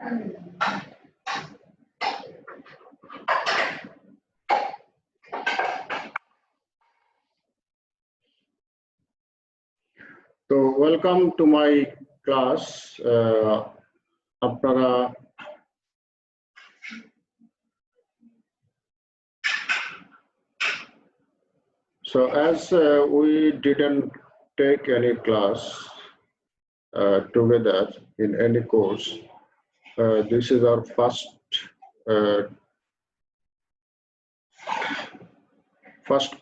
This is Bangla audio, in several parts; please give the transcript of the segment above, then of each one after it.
So welcome to my class. আপনারা So as we didn't take any class together in any course, this is our first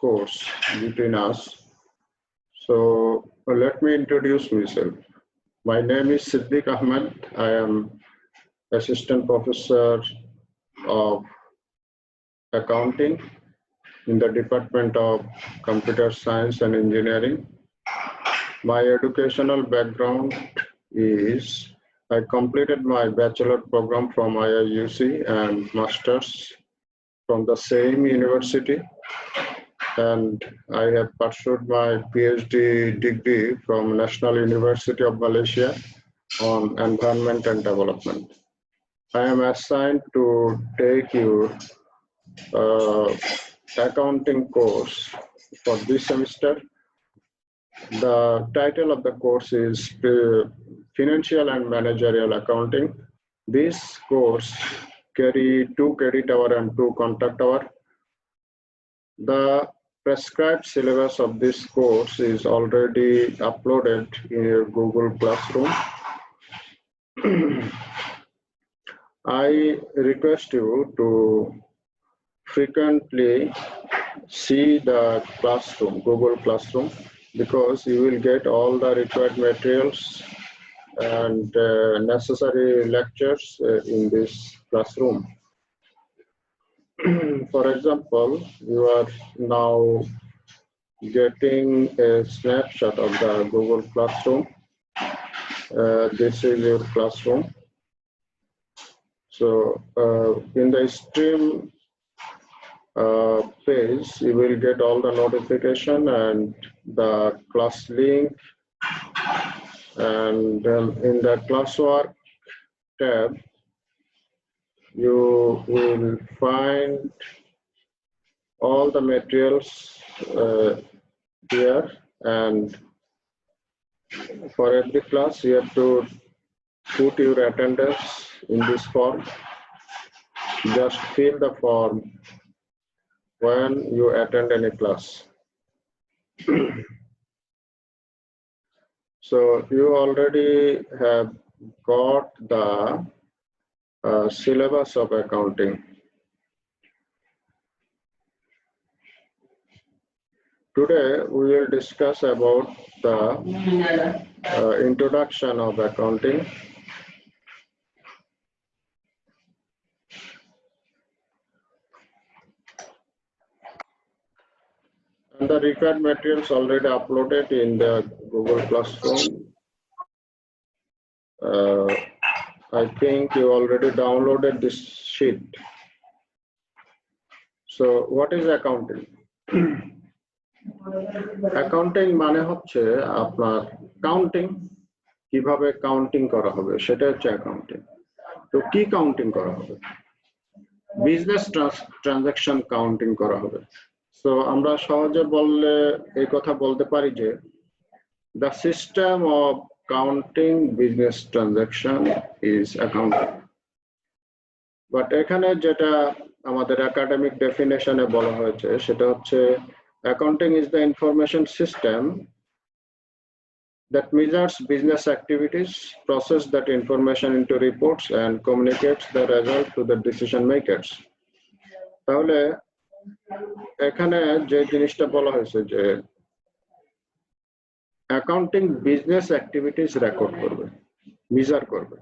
course between us. So let me introduce myself. My name is Siddiq Ahmed. I am Assistant Professor of Accounting in the Department of Computer Science and Engineering. My educational background is I completed my bachelor program from IIUC and master's from the same university, and I have pursued my PhD degree from National University of Malaysia on Environment and Development. I am assigned to take your accounting course for this semester. The title of the course is Financial and Managerial Accounting. This course carries 2 credit hour and 2 contact hour. The prescribed syllabus of this course is already uploaded in your Google Classroom. I request you to frequently see the classroom, Google Classroom, because you will get all the required materials and necessary lectures in this classroom. For example, you are now getting a snapshot of the Google Classroom. This is your classroom. So in the stream page, you will get all the notification and the class link, and in the classwork tab, you will find all the materials here, and for every class you have to put your attendance in this form. Just fill the form when you attend any class. So you already have got the syllabus of accounting. Today we will discuss about the introduction of accounting. And the required materials already uploaded in the Google Classroom. I think you already downloaded this sheet. So what is accounting? Accounting মানে হচ্ছে আপনার কাউন্টিং, কিভাবে কাউন্টিং করা হবে সেটা হচ্ছে অ্যাকাউন্টিং। তো কি কাউন্টিং করা হবে? বিজনেস ট্রানজাকশন কাউন্টিং করা হবে। সো আমরা সহজে বললে এই কথা বলতে পারি যে the system of counting business transaction is accounting. But এখানে যেটা আমাদের একাডেমিক ডেফিনেশনে বলা হয়েছে সেটা হচ্ছে accounting is the information system that measures business activities, process that information into reports, and communicates the result to the decision makers. তাহলে এখানে যে জিনিসটা বলা হয়েছে যে অ্যাকাউন্টিং বিজনেস অ্যাক্টিভিটিস রেকর্ড করবে, মেজার করবে।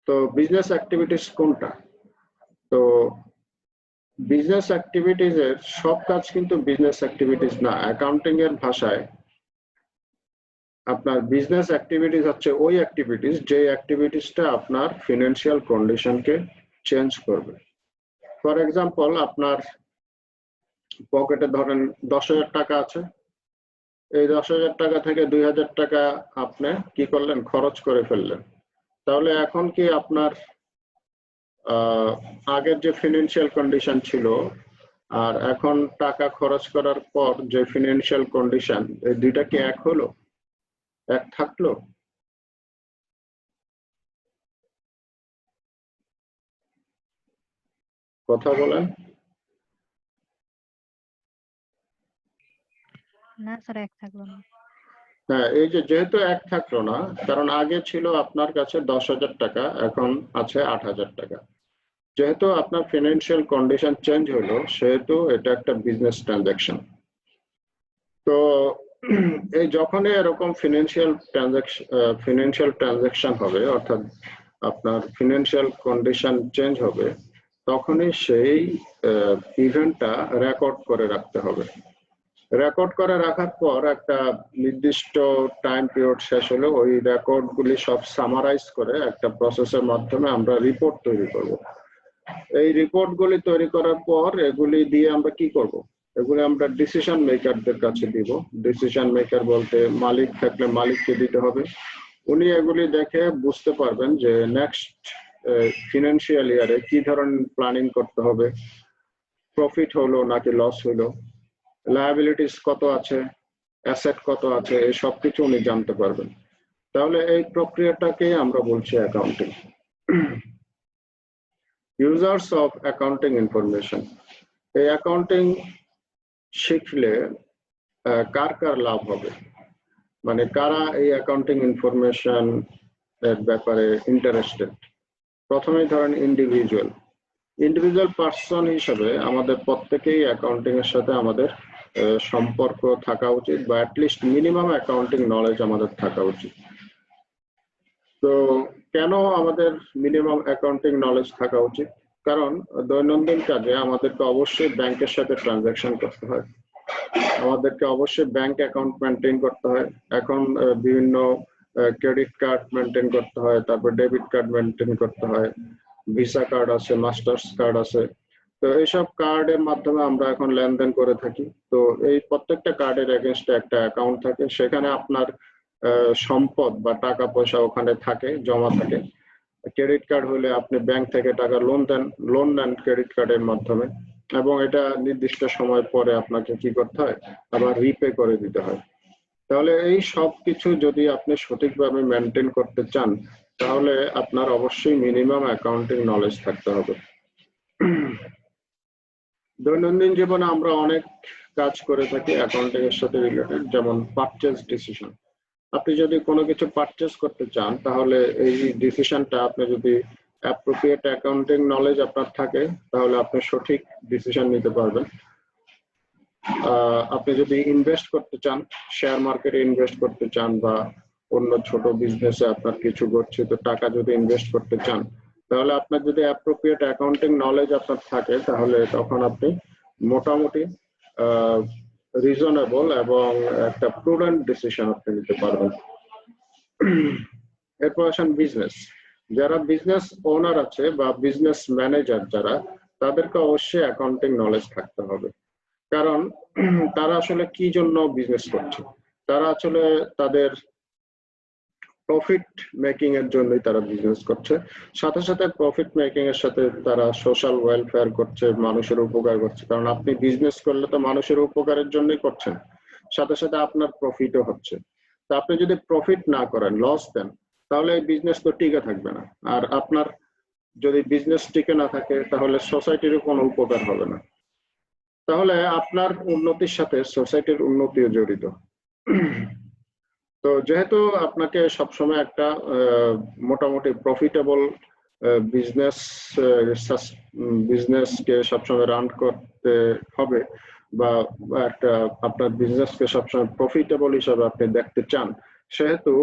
তো বিজনেস অ্যাক্টিভিটিস কোনটা? তো বিজনেস অ্যাক্টিভিটিস এর সব কাজ কিন্তু বিজনেস অ্যাক্টিভিটিস না। অ্যাকাউন্টিং এর ভাষায় আপনার বিজনেস অ্যাক্টিভিটিস হচ্ছে ওই অ্যাক্টিভিটিস যে অ্যাক্টিভিটিসটা আপনার ফিনান্সিয়াল কন্ডিশনকে চেঞ্জ করবে। ফর এক্সাম্পল, আপনার পকেটে ধরেন 10,000 টাকা আছে, এই 10,000 টাকা থেকে 2,000 টাকা আপনি কি করলেন? খরচ করে ফেললেন। তাহলে এখন কি আপনার আগের যে ফিনান্সিয়াল কন্ডিশন ছিল আর এখন টাকা খরচ করার পর যে ফিনান্সিয়াল কন্ডিশন, এই দুইটা কি এক হলো, এক থাকলো? কথা বলেন। না স্যার, এক থাকলো না। হ্যাঁ, এই যে যেহেতু এক থাকলো না, কারণ আগে ছিল আপনার কাছে 10,000 টাকা, এখন আছে 8,000 টাকা। যেহেতু আপনার ফিনান্সিয়াল কন্ডিশন চেঞ্জ হলো, সেহেতু এটা একটা বিজনেস ট্রানজাকশন। তো এই যখনই এরকম ফিনান্সিয়াল ট্রানজাকশন হবে, অর্থাৎ আপনার ফিনান্সিয়াল কন্ডিশন চেঞ্জ হবে, তখনই সেই ইভেন্টটা রেকর্ড করে রাখতে হবে। রেকর্ড করে রাখার পর একটা নির্দিষ্ট টাইম পিরিয়ড শেষ হলে ওই রেকর্ডগুলি সব সামারাইজ করে একটা প্রসেসের মাধ্যমে আমরা রিপোর্ট তৈরি করব। এই রিপোর্টগুলি তৈরি করার পর এগুলি দিয়ে আমরা কি করব? এগুলি আমরা ডিসিশন মেকারদের কাছে দিব। ডিসিশন মেকার বলতে মালিক থাকলে মালিককে দিতে হবে। উনি এগুলি দেখে বুঝতে পারবেন যে নেক্সট ফিনান্সিয়াল ইয়ারে কি ধরনের প্ল্যানিং করতে হবে, প্রফিট হলো নাকি লস হলো, লায়াবিলিটিস কত আছে, অ্যাসেট কত আছে, এই সব কিছু উনি জানতে পারবেন। তাহলে এই প্রক্রিয়াটাকে আমরা বলছি accounting. Users of accounting information. এই অ্যাকাউন্টিং শিখলে কার কার লাভ হবে, মানে কারা এই অ্যাকাউন্টিং ইনফরমেশন এর ব্যাপারে ইন্টারেস্টেড? প্রথমেই ধরেন ইন্ডিভিজুয়াল পার্সন হিসেবে আমাদের প্রত্যেকেই অ্যাকাউন্টিং এর সাথে আমাদের সম্পর্ক থাকা উচিত, বা অ্যাটলিস্ট মিনিমাম অ্যাকাউন্টিং নলেজ আমাদের থাকা উচিত। তো কেন আমাদের মিনিমাম অ্যাকাউন্টিং নলেজ থাকা উচিত? কারণ দৈনন্দিন কাজে আমাদেরকে অবশ্যই ব্যাংকের সাথে ট্রানজাকশন করতে হয়, আমাদেরকে অবশ্যই ব্যাংক অ্যাকাউন্ট মেনটেন করতে হয়। এখন বিভিন্ন ক্রেডিট কার্ড মেনটেন করতে হয়, তারপর ডেবিট কার্ড মেনটেন করতে হয়, ভিসা কার্ড আছে, মাস্টার্স কার্ড আছে। তো এইসব কার্ডের মাধ্যমে আমরা এখন লেনদেন করে থাকি। তো এই প্রত্যেকটা কার্ডের এগেনস্টে একটা অ্যাকাউন্ট থাকে, সেখানে আপনার সম্পদ বা টাকা পয়সা ওখানে থাকে, জমা থাকে। ক্রেডিট কার্ড হলে আপনি ব্যাংক থেকে টাকা লোন নেন ক্রেডিট কার্ডের মাধ্যমে, এবং এটা নির্দিষ্ট সময় পরে আপনাকে কি করতে হয়, আবার রিপে করে দিতে হয়। তাহলে এই সব কিছু যদি আপনি সঠিকভাবে মেনটেন করতে চান, তাহলে আপনার অবশ্যই মিনিমাম অ্যাকাউন্টিং নলেজ থাকতে হবে। দৈনন্দিন জীবনে আমরা অনেক কাজ করে থাকি অ্যাকাউন্টিং এর সাথে রিলেটেড, যেমন পারচেজ ডিসিশন। আপনি যদি কোনো কিছু পারচেজ করতে চান, তাহলে এই ডিসিশনটা আপনি যদি অ্যাপ্রোপ্রিয়েট অ্যাকাউন্টিং নলেজ আপনার থাকে, তাহলে আপনি সঠিক ডিসিশন নিতে পারবেন। আপনি যদি ইনভেস্ট করতে চান, শেয়ার মার্কেটে ইনভেস্ট করতে চান, বা অন্য ছোট বিজনেসে আপনার কিছু গচ্ছিত টাকা যদি ইনভেস্ট করতে চান, তাহলে আপনার যদি অ্যাপ্রোপ্রিয়েট অ্যাকাউন্টিং নলেজ আপনার থাকে, তাহলে তখন আপনি মোটামুটি রিজনেবল এবং একটা প্রুডেন্ট ডিসিশন আপনি নিতে পারবেন। এরপর আসেন বিজনেস। যারা বিজনেস ওনার আছে বা বিজনেস ম্যানেজার যারা, তাদেরকে অবশ্যই অ্যাকাউন্টিং নলেজ থাকতে হবে। কারণ তারা আসলে কি জন্য বিজনেস করছে, তারা আসলে তাদের প্রফিট মেকিং এর জন্যই তারা বিজনেস করছে। সাথে সাথে প্রফিট মেকিং এর সাথে তারা সোশ্যাল ওয়েলফেয়ার করছে, মানুষের উপকার করছে। কারণ আপনি বিজনেস করলে তো মানুষের উপকারের জন্যই করছেন, সাথে সাথে আপনার প্রফিটও হচ্ছে। তা আপনি যদি প্রফিট না করেন, লস দেন, তাহলে এই বিজনেস তো টিকে থাকবে না। আর আপনার যদি বিজনেস টিকে না থাকে, তাহলে সোসাইটিরও কোনো উপকার হবে না। তাহলে আপনার উন্নতির সাথে সোসাইটির উন্নতিও জড়িত। তো যেহেতু আপনাকে সবসময় একটা মোটামুটি প্রফিটেবল বিজনেসকে সবসময় রান করতে হবে, বা একটা আপনার বিজনেসকে সবসময় প্রফিটেবল হিসাবে আপনি দেখতে চান, সেহেতু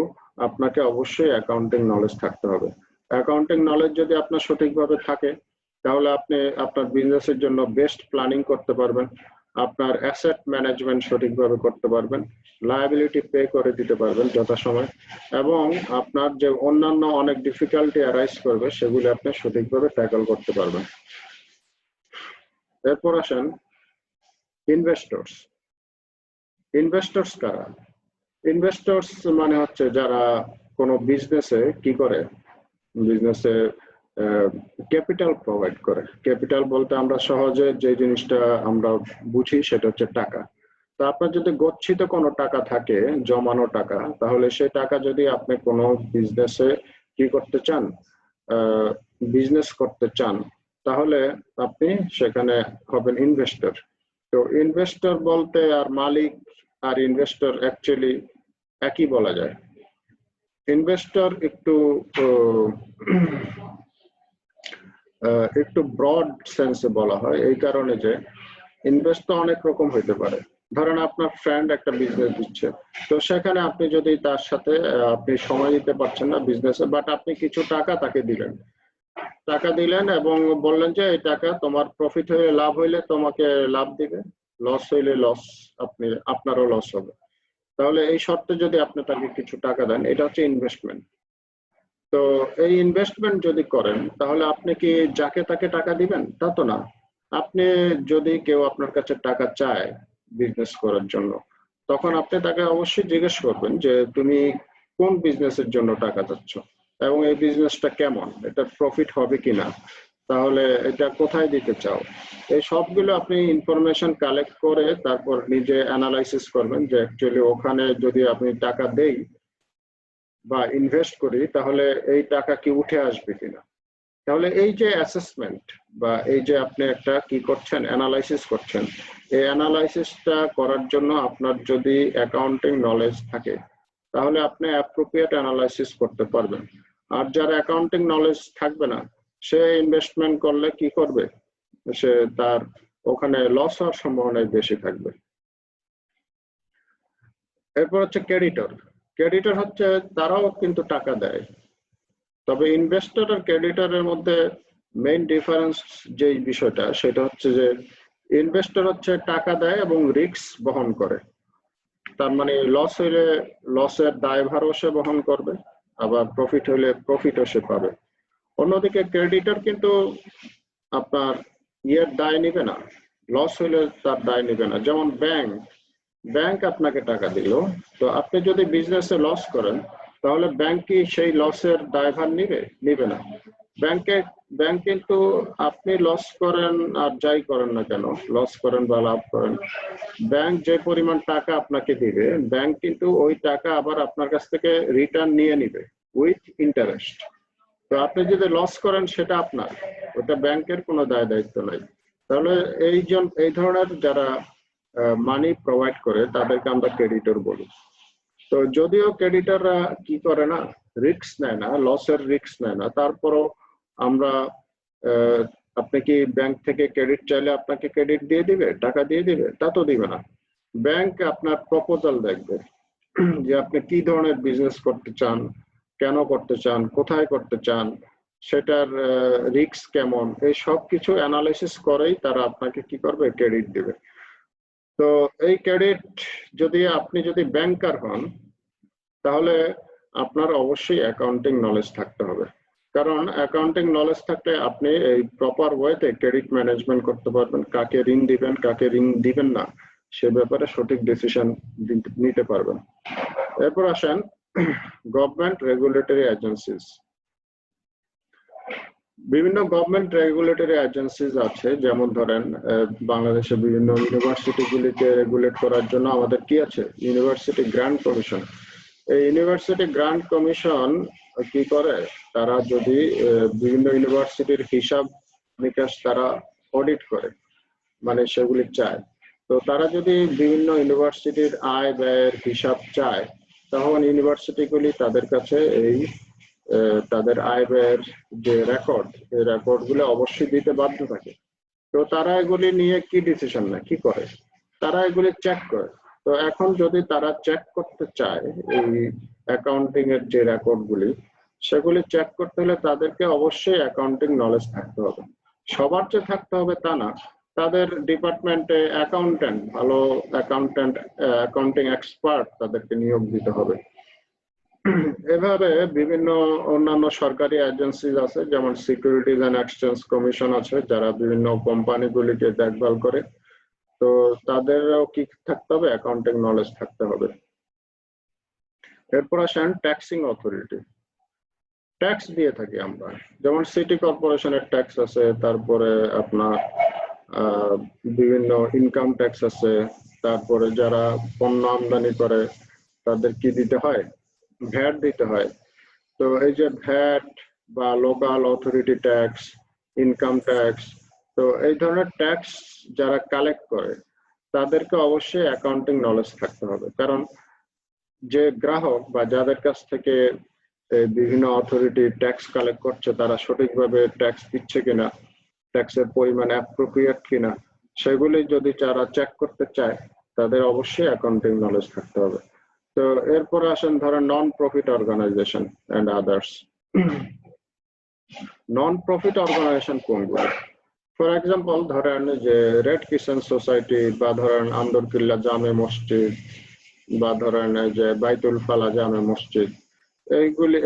আপনাকে অবশ্যই অ্যাকাউন্টিং নলেজ থাকতে হবে। অ্যাকাউন্টিং নলেজ যদি আপনার সঠিকভাবে থাকে, তাহলে আপনি আপনার বিজনেসের জন্য বেস্ট প্ল্যানিং করতে পারবেন, আপনার অ্যাসেট ম্যানেজমেন্ট সঠিকভাবে করতে পারবেন, লায়াবিলিটি পে করে দিতে পারবেন যথাসময়, এবং আপনার যে অন্যান্য অনেক ডিফিকাল্টি অ্যারাইজ করবে, সেগুলি আপনি সঠিকভাবে ট্যাকল করতে পারবেন। এরপর আসেন ইনভেস্টর্স। ইনভেস্টর্স কারা? ইনভেস্টর্স মানে হচ্ছে যারা কোনো বিজনেসে কি করে, বিজনেসে ক্যাপিটাল প্রোভাইড করে। ক্যাপিটাল বলতে আমরা সহজে যে জিনিসটা আমরা বুঝি সেটা হচ্ছে টাকা। তো আপনার যদি গচ্ছিত কোনো টাকা থাকে, জমানো টাকা, তাহলে সেই টাকা যদি আপনি কোনো বিজনেসে কি করতে চান, বিজনেস করতে চান, তাহলে আপনি সেখানে হবেন ইনভেস্টর। তো ইনভেস্টর বলতে আর মালিক আর ইনভেস্টর অ্যাকচুয়ালি একই বলা যায়। ইনভেস্টর একটু ব্রড সেন্সে বলা হয়, এই কারণে যে ইনভেস্ট তো অনেক রকম হইতে পারে। ধরেন আপনার ফ্রেন্ড একটা বিজনেস দিচ্ছে, তো সেখানে আপনি যদি তার সাথে আপনি সময় দিতে পারছেন না বিজনেসে, বাট আপনি কিছু টাকা তাকে দিলেন এবং বললেন যে এই টাকা তোমার প্রফিট হয়ে লাভ হইলে তোমাকে লাভ দিবে, লস হইলে লস, আপনারও লস হবে। তাহলে এই শর্তে যদি আপনি তাকে কিছু টাকা দেন, এটা হচ্ছে ইনভেস্টমেন্ট। তো এই ইনভেস্টমেন্ট যদি করেন, তাহলে আপনি কি যাকে তাকে টাকা দিবেন? তা তো না। আপনি যদি কেউ আপনার কাছে টাকা চায় বিজনেস করার জন্য, তখন আপনি তাকে অবশ্যই জিজ্ঞেস করবেন যে তুমি কোন বিজনেসের জন্য টাকা চাচ্ছ এবং এই বিজনেসটা কেমন, এটা প্রফিট হবে কিনা, তাহলে এটা কোথায় দিতে চাও। এই সবগুলো আপনি ইনফরমেশন কালেক্ট করে তারপর নিজে অ্যানালাইসিস করবেন যে অ্যাকচুয়ালি ওখানে যদি আপনি টাকা দেই বা ইনভেস্ট করি, তাহলে এই টাকা কি উঠে আসবে কিনা। তাহলে এই যে অ্যাসেসমেন্ট বা এই যে আপনি একটা কি করছেন, অ্যানালাইসিস করছেন, এই অ্যানালাইসিসটা করার জন্য আপনার যদি অ্যাকাউন্টিং নলেজ থাকে, তাহলে আপনি অ্যাপ্রোপ্রিয়েট অ্যানালাইসিস করতে পারবেন। আর যার অ্যাকাউন্টিং নলেজ থাকবে না, সে ইনভেস্টমেন্ট করলে কি করবে, সে তার ওখানে লস হওয়ার সম্ভাবনাই বেশি থাকবে। এরপর হচ্ছে ক্রেডিটর। ক্রেডিটর হচ্ছে তারাও কিন্তু টাকা দেয়, তবে ইনভেস্টর আর ক্রেডিটরের মধ্যে মেইন ডিফারেন্স যে বিষয়টা, সেটা হচ্ছে যে ইনভেস্টর হচ্ছে টাকা দেয় এবং রিস্ক বহন করে। তার মানে লস হইলে লসের দায়ভারও সে বহন করবে, আবার প্রফিট হইলে প্রফিটও সে পাবে। অন্যদিকে ক্রেডিটর কিন্তু আপনার ইয়ের দায় নিবে না, লস হইলে তার দায় নিবে না। যেমন ব্যাংক আপনাকে টাকা দিল, তো আপনি যদি বিজনেসে লস করেন, তাহলে ব্যাংক কি সেই লসের দায়ভার নিবে না। ব্যাংক কিন্তু আপনি লস করেন আর যাই করেন না কেন, লস করেন বা লাভ করেন, ব্যাংক যে পরিমাণ টাকা আপনাকে দিবে, ব্যাংক কিন্তু ওই টাকা আবার আপনার কাছ থেকে রিটার্ন নিয়ে নিবে উইথ ইন্টারেস্ট। তো আপনি যদি লস করেন সেটা আপনার, ওটা ব্যাংকের কোনো দায় দায়িত্ব নাই। তাহলে এই ধরনের যারা মানি প্রোভাইড করে তাদেরকে আমরা ক্রেডিটর বলি। তো যদিও ক্রেডিটররা কি করে না, রিস্ক নেয় না, লসের রিস্ক নেয় না, তারপরও আমরা আপনি কি ব্যাংক থেকে ক্রেডিট চাইলে আপনাকে ক্রেডিট দিয়ে দিবে, টাকা দিয়ে দিবে? তা তো দিবে না। ব্যাংক আপনার প্রপোজাল দেখবে যে আপনি কি ধরনের বিজনেস করতে চান, কেন করতে চান, কোথায় করতে চান, সেটার রিস্ক কেমন, এই সব কিছু অ্যানালাইসিস করেই তারা আপনাকে কি করবে, ক্রেডিট দিবে। তো এই ক্রেডিট আপনি যদি ব্যাংকার হন, তাহলে আপনার অবশ্যই অ্যাকাউন্টিং নলেজ থাকতে হবে। কারণ অ্যাকাউন্টিং নলেজ থাকলে আপনি এই প্রপার ওয়েতে ক্রেডিট ম্যানেজমেন্ট করতে পারবেন, কাকে ঋণ দিবেন কাকে ঋণ দিবেন না সে ব্যাপারে সঠিক ডিসিশন নিতে পারবেন। এরপর আসেন গভর্নমেন্ট রেগুলেটরি এজেন্সিস। বিভিন্ন গভর্নমেন্ট রেগুলেটরি এজেন্সিস আছে, যেমন ধরেন বাংলাদেশে বিভিন্ন ইউনিভার্সিটিগুলিকে রেগুলেট করার জন্য আমাদের কি আছে, ইউনিভার্সিটি গ্রান্ট কমিশন। এই ইউনিভার্সিটি গ্রান্ট কমিশন কি করে, তারা যদি বিভিন্ন ইউনিভার্সিটির হিসাব নিকাশ তারা অডিট করে, মানে সেগুলি চায়, তো তারা যদি বিভিন্ন ইউনিভার্সিটির আয় ব্যয়ের হিসাব চায়, তখন ইউনিভার্সিটিগুলি তাদের কাছে তাদের আয় ব্যয়ের যে রেকর্ড, এই রেকর্ডগুলো অবশ্যই দিতে বাধ্য থাকে। তো তারা এগুলি নিয়ে কি ডিসিশন নেয়, কি করে, তারা এগুলি চেক করে। তো এখন যদি তারা চেক করতে চায় এই অ্যাকাউন্টিং এর যে রেকর্ডগুলি, সেগুলি চেক করতে হলে তাদেরকে অবশ্যই অ্যাকাউন্টিং নলেজ থাকতে হবে। সবার যে থাকতে হবে তা না, তাদের ডিপার্টমেন্টে অ্যাকাউন্টেন্ট, ভালো অ্যাকাউন্টেন্ট, অ্যাকাউন্টিং এক্সপার্ট তাদেরকে নিয়োগ দিতে হবে। এভাবে বিভিন্ন অন্যান্য সরকারি এজেন্সি আছে, যেমন সিকিউরিটিজ এন্ড এক্সচেঞ্জ কমিশন আছে, যারা বিভিন্ন কোম্পানিগুলিকে দেখভাল করে। তো তাদেরও কি থাকতে হবে, অ্যাকাউন্টিং নলেজ থাকতে হবে। এরপর আসেন ট্যাক্সিং অথরিটি। ট্যাক্স দিয়ে থাকি আমরা, যেমন সিটি কর্পোরেশনের ট্যাক্স আছে, তারপরে আপনার বিভিন্ন ইনকাম ট্যাক্স আছে, তারপরে যারা পণ্য আমদানি করে তাদের কি দিতে হয়, ভ্যাট দিতে হয়। তো এই যে ভ্যাট বা local authority tax, income tax, তো এই ধরনের ট্যাক্স যারা কালেক্ট করে তাদেরকে অবশ্যই অ্যাকাউন্টিং নলেজ থাকতে হবে, কারণ যে গ্রাহক বা যাদের কাছ থেকে বিভিন্ন অথরিটি ট্যাক্স কালেক্ট করছে তারা সঠিকভাবে ট্যাক্স দিচ্ছে কিনা, ট্যাক্সের পরিমাণ অ্যাপ্রোপ্রিয়েট কিনা, সেগুলি যদি যারা চেক করতে চায় তাদের অবশ্যই অ্যাকাউন্টিং নলেজ থাকতে হবে। তো এরপরে আসেন ধরেন non profit organization and others. Non profit organization কোনগুলো? ফর এক্সাম্পল ধরেন যে রেড কিষান সোসাইটি, বা ধরেন আন্দরকিল্লা জামে মসজিদ, বা ধরেন যে বাইতুল ফালা জামে মসজিদ,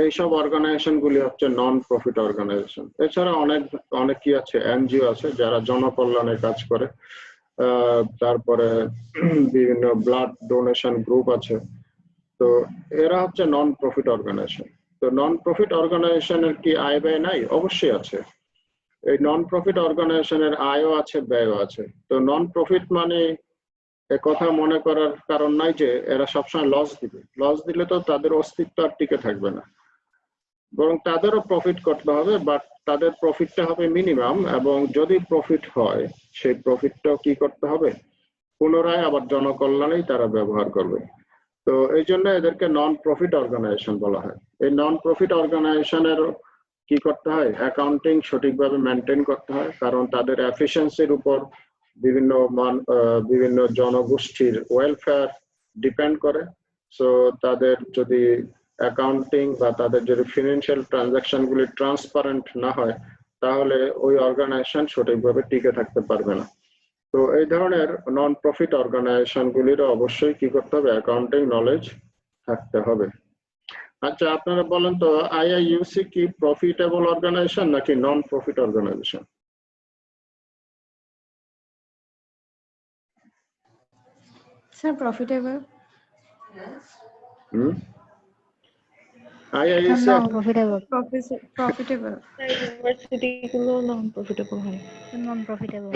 এইসব অর্গানাইজেশন গুলি হচ্ছে নন প্রফিট অর্গানাইজেশন। এছাড়া অনেক কি আছে, এনজিও আছে যারা জনকল্যাণের কাজ করে, তারপরে বিভিন্ন ব্লাড ডোনেশন গ্রুপ আছে। তো এরা হচ্ছে নন প্রফিট অর্গানাইজেশন। তো নন প্রফিট অর্গানাইজেশনের কি আয় ব্যয় নাই? অবশ্যই আছে। এই নন প্রফিট অর্গানাইজেশনের আয়ও আছে, ব্যয়ও আছে। তো নন প্রফিট মানে কথা মনে করার কারণ নাই যে এরা সবসময় লস দিবে। লস দিলে তো তাদের অস্তিত্ব আর টিকে থাকবে না, বরং তাদেরও প্রফিট করতে হবে, বাট তাদের প্রফিটটা হবে মিনিমাম, এবং যদি প্রফিট হয় সেই প্রফিটটাও কি করতে হবে, পুনরায় আবার জনকল্যাণেই তারা ব্যবহার করবে। তো এই জন্য এদেরকে নন প্রফিট অর্গানাইজেশন বলা হয়। এই নন প্রফিট অর্গানাইজেশনের কি করতে হয়, অ্যাকাউন্টিং সঠিকভাবে মেনটেন করতে হয়, কারণ তাদের এফিসিয়েন্সির উপর বিভিন্ন জনগোষ্ঠীর ওয়েলফেয়ার ডিপেন্ড করে। সো তাদের যদি অ্যাকাউন্টিং বা তাদের যদি ফিনান্সিয়াল ট্রানজাকশন গুলি ট্রান্সপারেন্ট না হয়, তাহলে ওই অর্গানাইজেশন সঠিকভাবে টিকে থাকতে পারবে না। তো এই ধরনের নন প্রফিট অর্গানাইজেশন গুলির অবশ্যই কি করতে হবে, অ্যাকাউন্টিং নলেজ থাকতে হবে। আচ্ছা, আপনারা বলেন তো আইআইইউসি কি প্রফিটেবল অর্গানাইজেশন নাকি non profit organization? Sir profitable. IIUC non profitable. Profitable. University গুলো নন প্রফিটেবল হয়। Non profitable.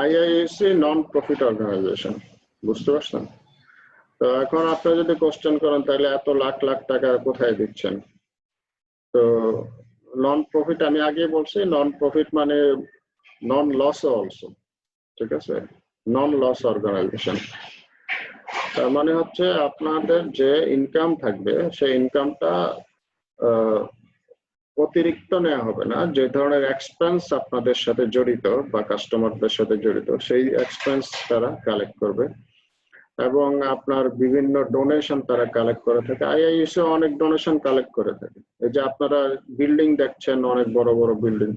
IIUC non profit organization, বুঝতে পারছেন? তো এখন আপনারা যদি কোশ্চেন করেন তাহলে এত লাখ লাখ টাকা কোথায় দিচ্ছেন? তো নন প্রফিট, আমি আগে বলছি নন প্রফিট মানে নন লস অলসো, ঠিক আছে? নন লস অর্গানাইজেশন তার মানে হচ্ছে আপনাদের যে ইনকাম থাকবে সেই ইনকামটা অতিরিক্ত নেওয়া হবে না। যে ধরনের এক্সপেন্স আপনাদের সাথে জড়িত বা কাস্টমারদের সাথে জড়িত সেই এক্সপেন্স তারা কালেক্ট করবে, এবং আপনার বিভিন্ন ডোনেশন তারা কালেক্ট করে থাকে। আইআইইউসি অনেক ডোনেশন কালেক্ট করে থাকে। এই যে আপনারা বিল্ডিং দেখছেন, অনেক বড় বড় বিল্ডিং,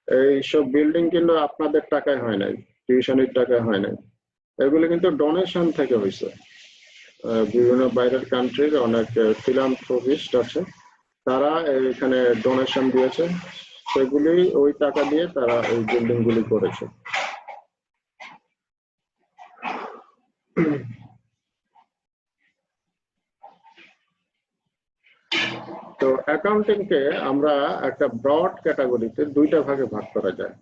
এইসব বিল্ডিং কিন্তু আপনাদের টাকায় হয় নাই, টিউশনের টাকায় হয় নাই, এগুলো কিন্তু ডোনেশন থেকে হয়েছে। বিভিন্ন বাইরের কান্ট্রির অনেক ফিলান্থ্রপিস্ট আছে, তারা এখানে ডোনেশন দিয়েছে, সেগুলি ওই টাকা দিয়ে তারা এই বিল্ডিং গুলি করেছে। তো অ্যাকাউন্টিং কে আমরা একটা ব্রড ক্যাটাগরিতে দুইটা ভাগে ভাগ করা যায়।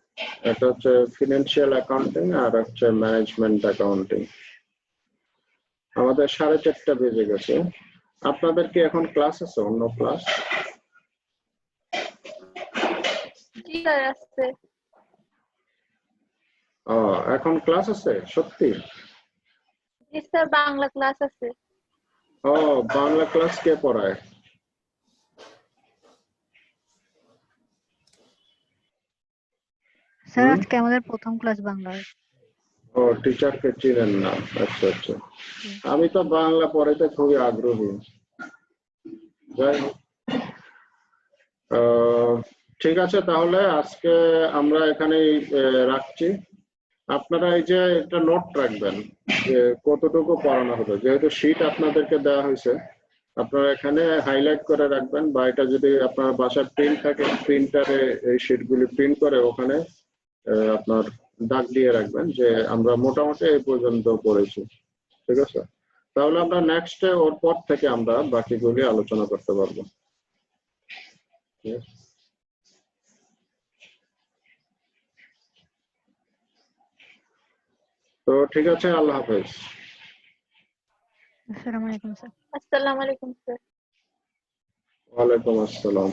একটা হচ্ছে ফিনান্সিয়াল অ্যাকাউন্টিং আর হচ্ছে ম্যানেজমেন্ট অ্যাকাউন্টিং। আমাদের 4:30 বেজে গেছে। আপনাদের কি এখন ক্লাস আছে, অন্য ক্লাস? জি স্যার আছে। এখন ক্লাস আছে সত্যি? জি স্যার, বাংলা ক্লাস আছে। বাংলা ক্লাস কে পড়ায়? স্যার আজকে আমাদের প্রথম ক্লাস বাংলার। টিচারকে চিনেন না? আচ্ছা আচ্ছা, আমি তো বাংলা পড়াইতে খুবই আগ্রহী। যাই হোক, ঠিক আছে, তাহলে আজকে আমরা এখানেই রাখছি। আপনারা এই যে একটা নোট রাখবেন যে কতটুকু পড়ানো হবে, যেহেতু শীট আপনাদেরকে দেওয়া হয়েছে, আপনারা এখানে হাইলাইট করে রাখবেন, বা এটা যদি আপনার বাসায় প্রিন্ট থাকে প্রিন্টারে এই শীটগুলি প্রিন্ট করে ওখানে আপনার দাগ দিয়ে রাখবেন যে আমরা মোটামুটি এই পর্যন্ত পড়েছি। ঠিক আছে, তাহলে আমরা নেক্সট ওর পর থেকে আমরা বাকিগুলি আলোচনা করতে পারবো। Yes. তো ঠিক আছে, আল্লাহ হাফেজ। আসসালামু আলাইকুম স্যার। আসসালামু আলাইকুম স্যার। ওয়ালাইকুম আসসালাম।